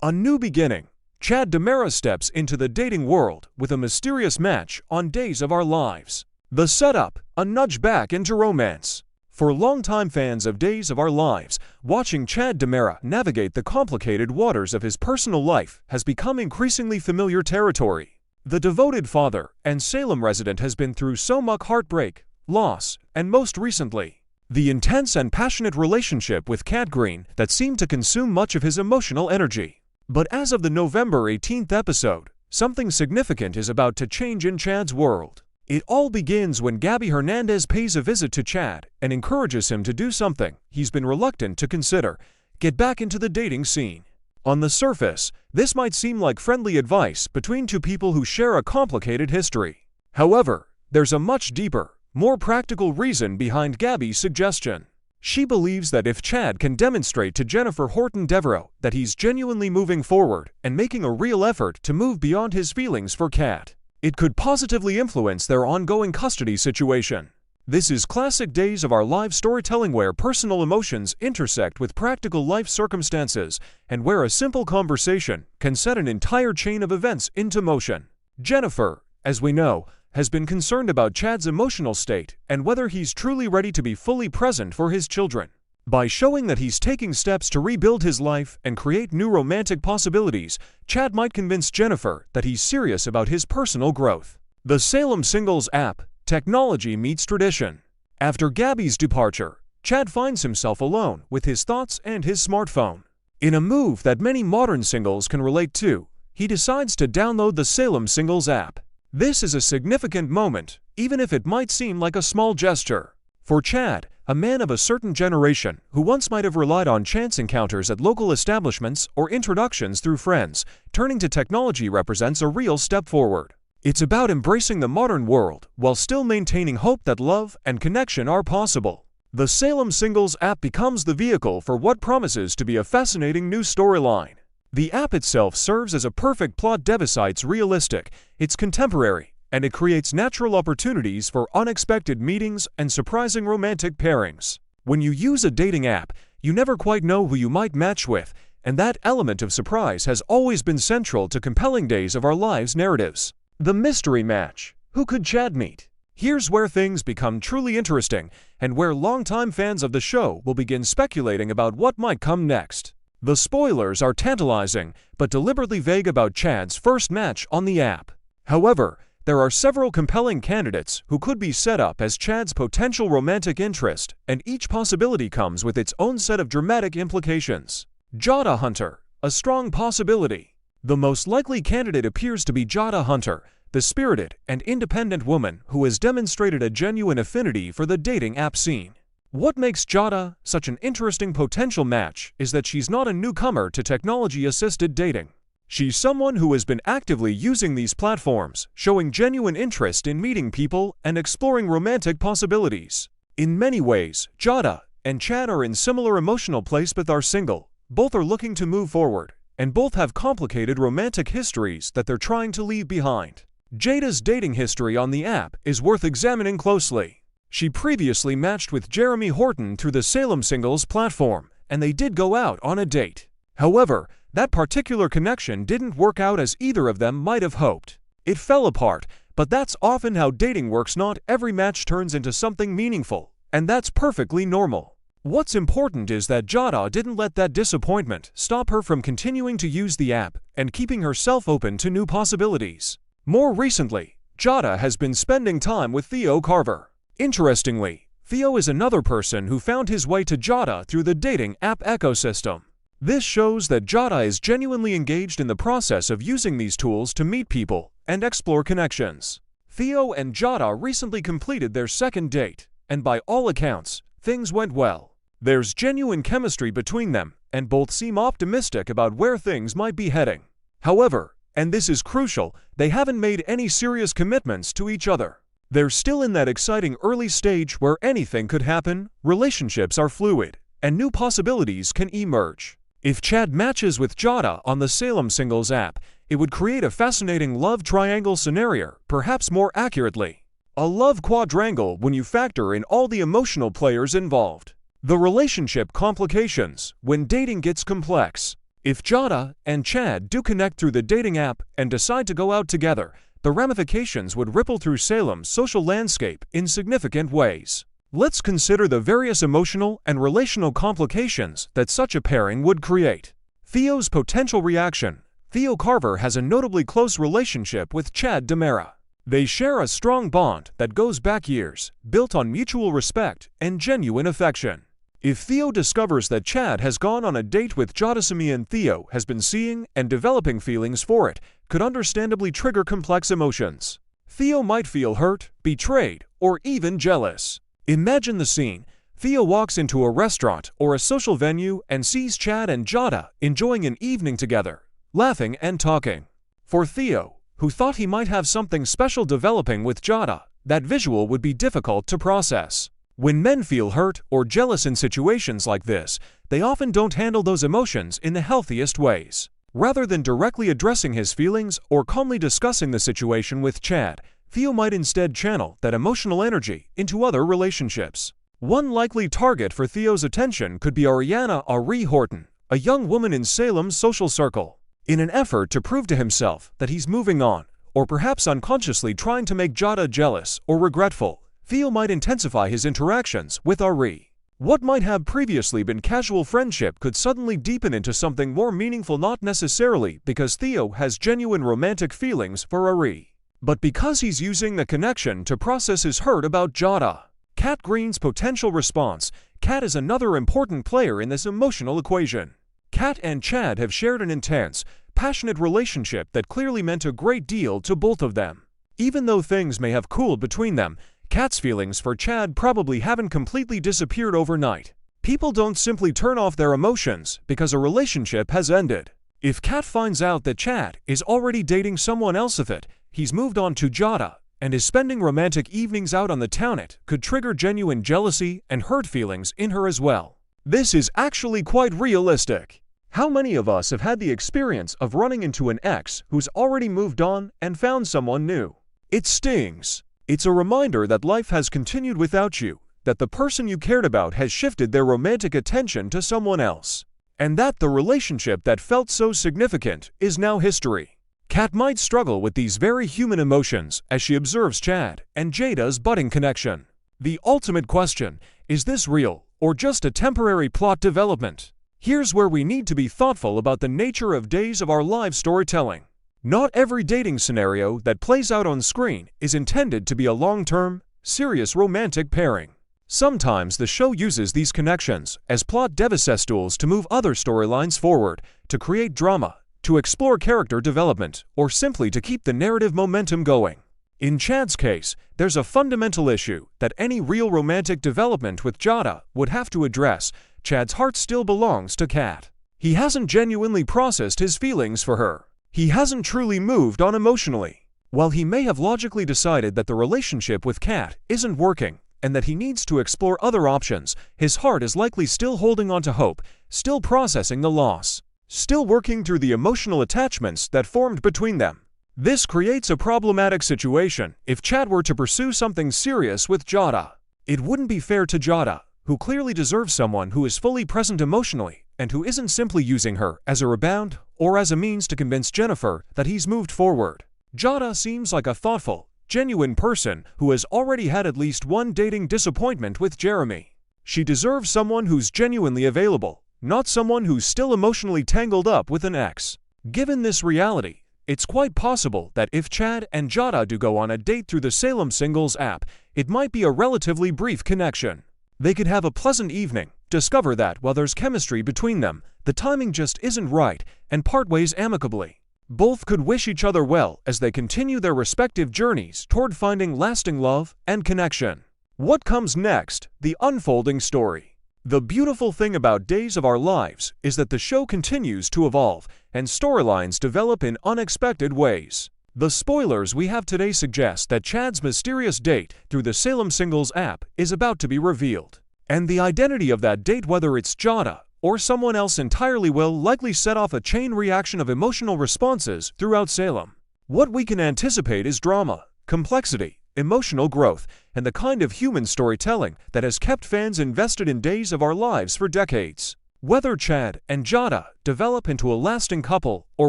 A new beginning. Chad Demera steps into the dating world with a mysterious match on Days of Our Lives. The setup, a nudge back into romance. For longtime fans of Days of Our Lives, watching Chad Demera navigate the complicated waters of his personal life has become increasingly familiar territory. The devoted father and Salem resident has been through so much heartbreak, loss, and most recently, the intense and passionate relationship with Kat Green that seemed to consume much of his emotional energy. But as of the November 18th episode, something significant is about to change in Chad's world. It all begins when Gabby Hernandez pays a visit to Chad and encourages him to do something he's been reluctant to consider: get back into the dating scene. On the surface, this might seem like friendly advice between two people who share a complicated history. However, there's a much deeper, more practical reason behind Gabby's suggestion. She believes that if Chad can demonstrate to Jennifer Horton Devereaux that he's genuinely moving forward and making a real effort to move beyond his feelings for Kat, it could positively influence their ongoing custody situation. This is classic Days of Our Lives storytelling where personal emotions intersect with practical life circumstances and where a simple conversation can set an entire chain of events into motion. Jennifer, as we know, has been concerned about Chad's emotional state and whether he's truly ready to be fully present for his children. By showing that he's taking steps to rebuild his life and create new romantic possibilities, Chad might convince Jennifer that he's serious about his personal growth. The Salem Singles app, technology meets tradition. After Gabby's departure, Chad finds himself alone with his thoughts and his smartphone. In a move that many modern singles can relate to, he decides to download the Salem Singles app. This is a significant moment, even if it might seem like a small gesture. For Chad, a man of a certain generation who once might have relied on chance encounters at local establishments or introductions through friends, turning to technology represents a real step forward. It's about embracing the modern world while still maintaining hope that love and connection are possible. The Salem Singles app becomes the vehicle for what promises to be a fascinating new storyline. The app itself serves as a perfect plot device. It's realistic, it's contemporary, and it creates natural opportunities for unexpected meetings and surprising romantic pairings. When you use a dating app, you never quite know who you might match with, and that element of surprise has always been central to compelling Days of Our Lives narratives. The mystery match. Who could Chad meet? Here's where things become truly interesting, and where longtime fans of the show will begin speculating about what might come next. The spoilers are tantalizing, but deliberately vague about Chad's first match on the app. However, there are several compelling candidates who could be set up as Chad's potential romantic interest, and each possibility comes with its own set of dramatic implications. Jada Hunter, a strong possibility. The most likely candidate appears to be Jada Hunter, the spirited and independent woman who has demonstrated a genuine affinity for the dating app scene. What makes Jada such an interesting potential match is that she's not a newcomer to technology-assisted dating. She's someone who has been actively using these platforms, showing genuine interest in meeting people and exploring romantic possibilities. In many ways, Jada and Chad are in similar emotional place but are single. Both are looking to move forward, and both have complicated romantic histories that they're trying to leave behind. Jada's dating history on the app is worth examining closely. She previously matched with Jeremy Horton through the Salem Singles platform, and they did go out on a date. However, that particular connection didn't work out as either of them might have hoped. It fell apart, but that's often how dating works. Not every match turns into something meaningful, and that's perfectly normal. What's important is that Jada didn't let that disappointment stop her from continuing to use the app and keeping herself open to new possibilities. More recently, Jada has been spending time with Theo Carver. Interestingly, Theo is another person who found his way to Jada through the dating app ecosystem. This shows that Jada is genuinely engaged in the process of using these tools to meet people and explore connections. Theo and Jada recently completed their second date, and by all accounts, things went well. There's genuine chemistry between them, and both seem optimistic about where things might be heading. However, and this is crucial, they haven't made any serious commitments to each other. They're still in that exciting early stage where anything could happen, relationships are fluid, and new possibilities can emerge. If Chad matches with Jada on the Salem Singles app, it would create a fascinating love triangle scenario, perhaps more accurately, a love quadrangle when you factor in all the emotional players involved. The relationship complications when dating gets complex. If Jada and Chad do connect through the dating app and decide to go out together, the ramifications would ripple through Salem's social landscape in significant ways. Let's consider the various emotional and relational complications that such a pairing would create. Theo's potential reaction. Theo Carver has a notably close relationship with Chad DiMera. They share a strong bond that goes back years, built on mutual respect and genuine affection. If Theo discovers that Chad has gone on a date with Jada, and Theo has been seeing and developing feelings for it, could understandably trigger complex emotions. Theo might feel hurt, betrayed, or even jealous. Imagine the scene. Theo walks into a restaurant or a social venue and sees Chad and Jada enjoying an evening together, laughing and talking. For Theo, who thought he might have something special developing with Jada, that visual would be difficult to process. When men feel hurt or jealous in situations like this, they often don't handle those emotions in the healthiest ways. Rather than directly addressing his feelings or calmly discussing the situation with Chad, Theo might instead channel that emotional energy into other relationships. One likely target for Theo's attention could be Ariana Ari Horton, a young woman in Salem's social circle. In an effort to prove to himself that he's moving on, or perhaps unconsciously trying to make Jada jealous or regretful, Theo might intensify his interactions with Ari. What might have previously been casual friendship could suddenly deepen into something more meaningful, not necessarily because Theo has genuine romantic feelings for Ari, but because he's using the connection to process his hurt about Jada. Kat Green's potential response. Kat is another important player in this emotional equation. Kat and Chad have shared an intense, passionate relationship that clearly meant a great deal to both of them. Even though things may have cooled between them, Kat's feelings for Chad probably haven't completely disappeared overnight. People don't simply turn off their emotions because a relationship has ended. If Kat finds out that Chad is already dating someone else, if he's moved on to Jada and is spending romantic evenings out on the town, it could trigger genuine jealousy and hurt feelings in her as well. This is actually quite realistic. How many of us have had the experience of running into an ex who's already moved on and found someone new? It stings. It's a reminder that life has continued without you, that the person you cared about has shifted their romantic attention to someone else, and that the relationship that felt so significant is now history. Kat might struggle with these very human emotions as she observes Chad and Jada's budding connection. The ultimate question, is this real or just a temporary plot development? Here's where we need to be thoughtful about the nature of Days of Our Lives storytelling. Not every dating scenario that plays out on screen is intended to be a long-term, serious romantic pairing. Sometimes the show uses these connections as plot devices tools to move other storylines forward, to create drama, to explore character development, or simply to keep the narrative momentum going. In Chad's case, there's a fundamental issue that any real romantic development with Jada would have to address. Chad's heart still belongs to Kat. He hasn't genuinely processed his feelings for her. He hasn't truly moved on emotionally. While he may have logically decided that the relationship with Kat isn't working and that he needs to explore other options, his heart is likely still holding on to hope, still processing the loss, still working through the emotional attachments that formed between them. This creates a problematic situation if Chad were to pursue something serious with Jada. It wouldn't be fair to Jada, who clearly deserves someone who is fully present emotionally and who isn't simply using her as a rebound or as a means to convince Jennifer that he's moved forward. Jada seems like a thoughtful, genuine person who has already had at least one dating disappointment with Jeremy. She deserves someone who's genuinely available, not someone who's still emotionally tangled up with an ex. Given this reality, it's quite possible that if Chad and Jada do go on a date through the Salem Singles app, it might be a relatively brief connection. They could have a pleasant evening, discover that while there's chemistry between them, the timing just isn't right, and part ways amicably. Both could wish each other well as they continue their respective journeys toward finding lasting love and connection. What comes next? The unfolding story. The beautiful thing about Days of Our Lives is that the show continues to evolve, and storylines develop in unexpected ways. The spoilers we have today suggest that Chad's mysterious date through the Salem Singles app is about to be revealed. And the identity of that date, whether it's Jada or someone else entirely, will likely set off a chain reaction of emotional responses throughout Salem. What we can anticipate is drama, complexity, emotional growth, and the kind of human storytelling that has kept fans invested in Days of Our Lives for decades. Whether Chad and Jada develop into a lasting couple, or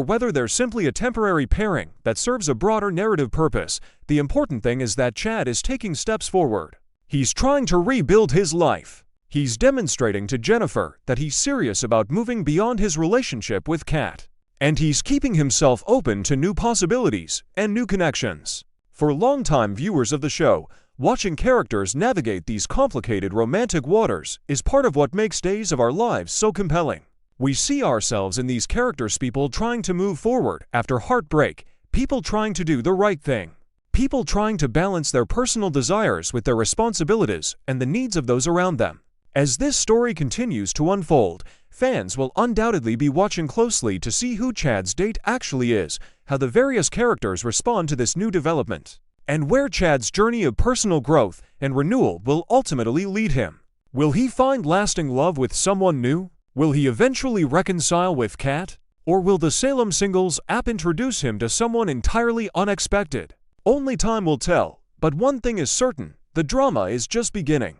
whether they're simply a temporary pairing that serves a broader narrative purpose, the important thing is that Chad is taking steps forward. He's trying to rebuild his life. He's demonstrating to Jennifer that he's serious about moving beyond his relationship with Kat. And he's keeping himself open to new possibilities and new connections. For longtime viewers of the show, watching characters navigate these complicated romantic waters is part of what makes Days of Our Lives so compelling. We see ourselves in these characters, people trying to move forward after heartbreak, people trying to do the right thing, people trying to balance their personal desires with their responsibilities and the needs of those around them. As this story continues to unfold, fans will undoubtedly be watching closely to see who Chad's date actually is, how the various characters respond to this new development, and where Chad's journey of personal growth and renewal will ultimately lead him. Will he find lasting love with someone new? Will he eventually reconcile with Kat? Or will the Salem Singles app introduce him to someone entirely unexpected? Only time will tell, but one thing is certain, the drama is just beginning.